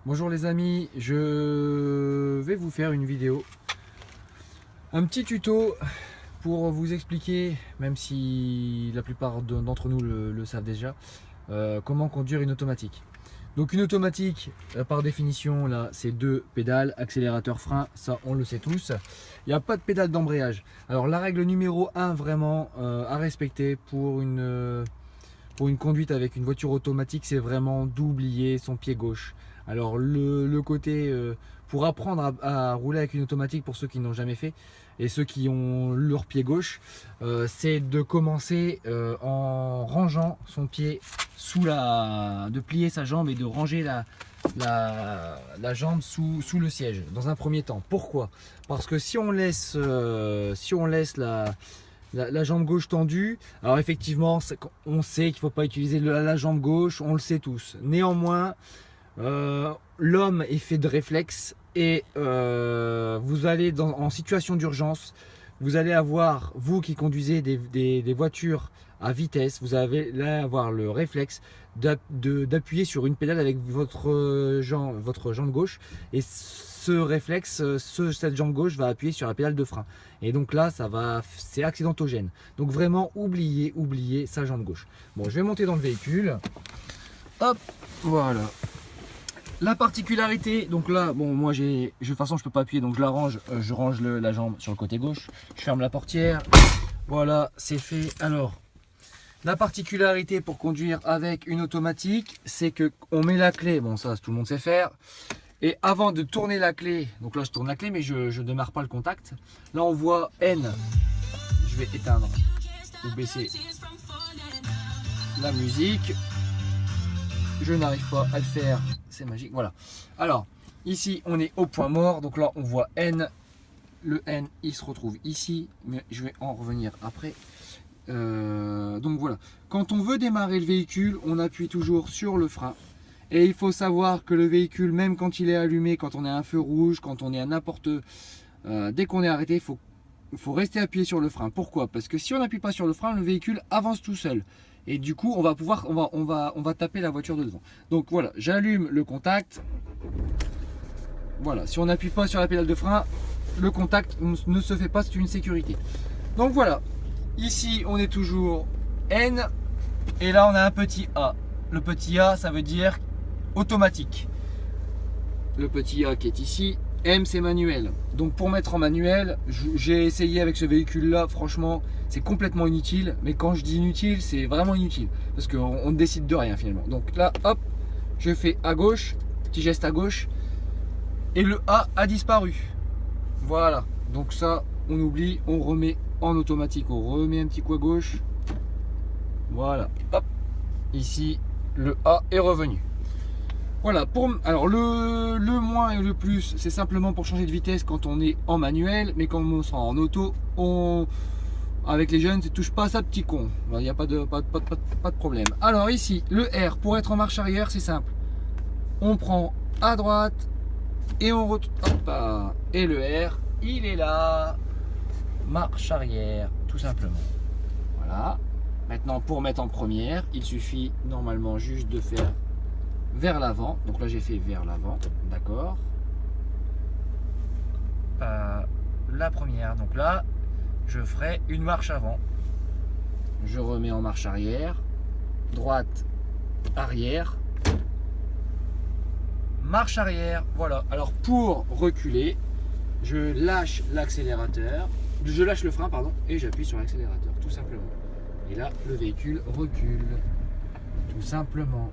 Bonjour les amis, je vais vous faire une vidéo, un petit tuto pour vous expliquer, même si la plupart d'entre nous le savent déjà, comment conduire une automatique. Donc une automatique, par définition, là, c'est deux pédales, accélérateur, frein, ça on le sait tous. Il n'y a pas de pédale d'embrayage. Alors la règle numéro 1 vraiment à respecter pour une conduite avec une voiture automatique, c'est vraiment d'oublier son pied gauche. Alors le côté, pour apprendre à rouler avec une automatique, pour ceux qui n'ont jamais fait, et ceux qui ont leur pied gauche, c'est de commencer en rangeant son pied de plier sa jambe et de ranger la jambe sous le siège dans un premier temps. Pourquoi? Parce que si on laisse la jambe gauche tendue, alors effectivement on sait qu'il ne faut pas utiliser la jambe gauche, on le sait tous. Néanmoins, l'homme est fait de réflexes et vous allez en situation d'urgence, vous allez avoir, vous qui conduisez des voitures à vitesse, vous allez là avoir le réflexe d'appuyer sur une pédale avec votre jambe gauche, et ce réflexe, cette jambe gauche va appuyer sur la pédale de frein, et donc là c'est accidentogène. Donc vraiment oubliez sa jambe gauche. Bon, je vais monter dans le véhicule. Hop, voilà. La particularité, donc là, bon, moi de toute façon je peux pas appuyer, donc je range la jambe sur le côté gauche, je ferme la portière, voilà, c'est fait. Alors, la particularité pour conduire avec une automatique, c'est que on met la clé, bon ça tout le monde sait faire, et avant de tourner la clé, donc là je tourne la clé mais je démarre pas le contact, là on voit N, je vais éteindre ou baisser la musique. Je n'arrive pas à le faire, c'est magique, voilà. Alors, ici, on est au point mort, donc là, on voit N. Le N, il se retrouve ici, mais je vais en revenir après. Donc voilà, quand on veut démarrer le véhicule, on appuie toujours sur le frein. Et il faut savoir que le véhicule, même quand il est allumé, quand on est à un feu rouge, quand on est à n'importe... dès qu'on est arrêté, il faut rester appuyé sur le frein. Pourquoi? Parce que si on n'appuie pas sur le frein, le véhicule avance tout seul. Et du coup, on va taper la voiture de devant. Donc voilà, j'allume le contact. Voilà, si on n'appuie pas sur la pédale de frein, le contact ne se fait pas, c'est une sécurité. Donc voilà, ici on est toujours N, et là on a un petit A. Le petit A, ça veut dire automatique. Le petit A qui est ici. M, c'est manuel. Donc pour mettre en manuel, j'ai essayé avec ce véhicule là, franchement c'est complètement inutile. Mais quand je dis inutile, c'est vraiment inutile, parce qu'on ne décide de rien finalement. Donc là, hop, je fais à gauche, petit geste à gauche, et le A a disparu. Voilà, donc ça on oublie, on remet en automatique, on remet un petit coup à gauche. Voilà, hop, ici le A est revenu. Voilà, alors le moins et le plus, c'est simplement pour changer de vitesse quand on est en manuel, mais quand on sera en auto, avec les jeunes, ne touche pas à ça, petit con. Il n'y a pas de problème. Alors ici, le R, pour être en marche arrière, c'est simple. On prend à droite et on retourne. Et le R, il est là. Marche arrière, tout simplement. Voilà. Maintenant, pour mettre en première, il suffit normalement juste de faire vers l'avant. Donc là j'ai fait vers l'avant, d'accord. La première, donc là je ferai une marche avant, je remets en marche arrière, droite, arrière, marche arrière. Voilà, alors pour reculer, je lâche l'accélérateur, je lâche le frein pardon, et j'appuie sur l'accélérateur, tout simplement. Et là le véhicule recule, tout simplement.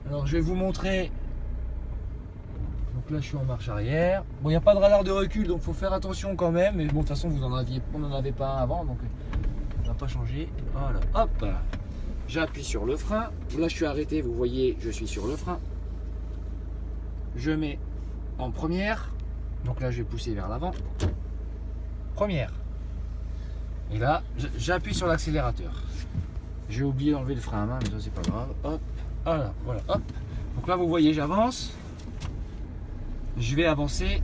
Alors je vais vous montrer. Donc là je suis en marche arrière. Bon, il n'y a pas de radar de recul, donc il faut faire attention quand même. Mais bon, de toute façon on n'en avait pas un avant, donc ça va pas changer. Voilà, hop, j'appuie sur le frein. Là je suis arrêté, vous voyez, je suis sur le frein. Je mets en première. Donc là je vais pousser vers l'avant. Première. Et là j'appuie sur l'accélérateur. J'ai oublié d'enlever le frein à main, mais ça c'est pas grave. Hop. Voilà, voilà, hop. Donc là vous voyez, j'avance. Je vais avancer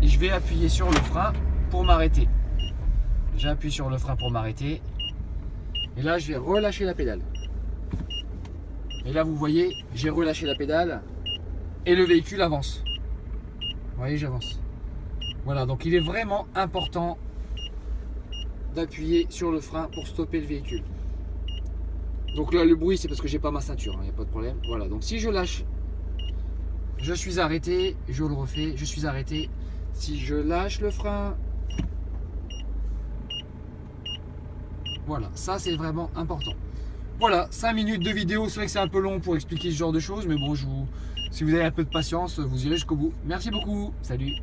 et je vais appuyer sur le frein pour m'arrêter. J'appuie sur le frein pour m'arrêter. Et là je vais relâcher la pédale. Et là vous voyez, j'ai relâché la pédale. et le véhicule avance. Vous voyez, j'avance. Voilà, donc il est vraiment important d'appuyer sur le frein pour stopper le véhicule. Donc là, le bruit, c'est parce que j'ai pas ma ceinture, il n'y a pas de problème. Voilà, donc si je lâche, je suis arrêté, je le refais, je suis arrêté. Si je lâche le frein, voilà, ça c'est vraiment important. Voilà, 5 minutes de vidéo, c'est vrai que c'est un peu long pour expliquer ce genre de choses, mais bon, si vous avez un peu de patience, vous irez jusqu'au bout. Merci beaucoup, salut.